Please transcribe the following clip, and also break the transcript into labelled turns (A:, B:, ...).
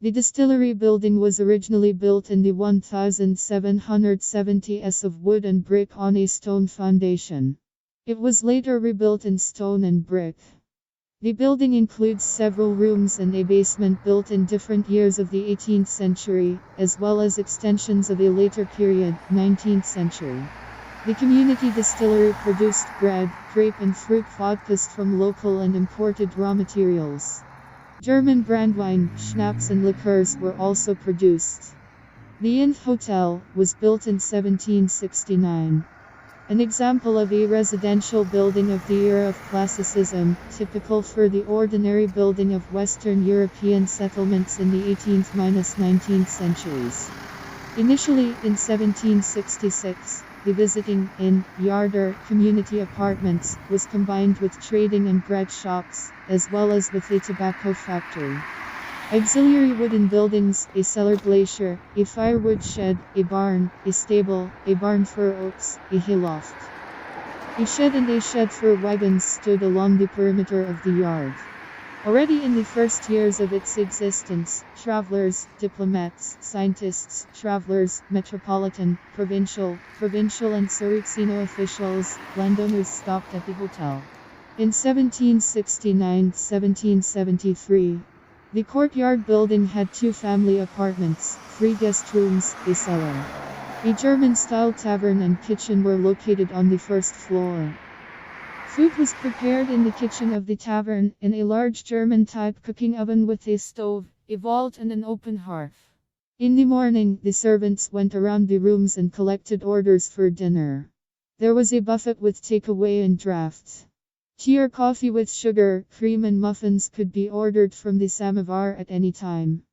A: The distillery building was originally built in the 1770s of wood and brick on a stone foundation. It was later rebuilt in stone and brick. The building includes several rooms and a basement built in different years of the 18th century, as well as extensions of a later period, 19th century. The community distillery produced bread, grape and fruit vodkas from local and imported raw materials. German brandwein, schnapps and liqueurs were also produced. The Inn Hotel was built in 1769. An example of a residential building of the era of classicism, typical for the ordinary building of Western European settlements in the 18th–19th centuries. Initially, in 1766, the visiting inn, yarder, community apartments, was combined with trading and bread shops, as well as with a tobacco factory. Auxiliary wooden buildings, a cellar glacier, a firewood shed, a barn, a stable, a barn for oats, a hayloft. A shed and a shed for wagons stood along the perimeter of the yard. Already in the first years of its existence, travelers, diplomats, scientists, travelers, metropolitan, provincial and Sarraceno officials, landowners stopped at the hotel. In 1769–1773, the courtyard building had 2 family apartments, 3 guest rooms, a cellar. A German-style tavern and kitchen were located on the first floor. Food was prepared in the kitchen of the tavern, in a large German-type cooking oven with a stove, a vault and an open hearth. In the morning, the servants went around the rooms and collected orders for dinner. There was a buffet with takeaway and drafts. Tea or coffee with sugar, cream and muffins could be ordered from the samovar at any time.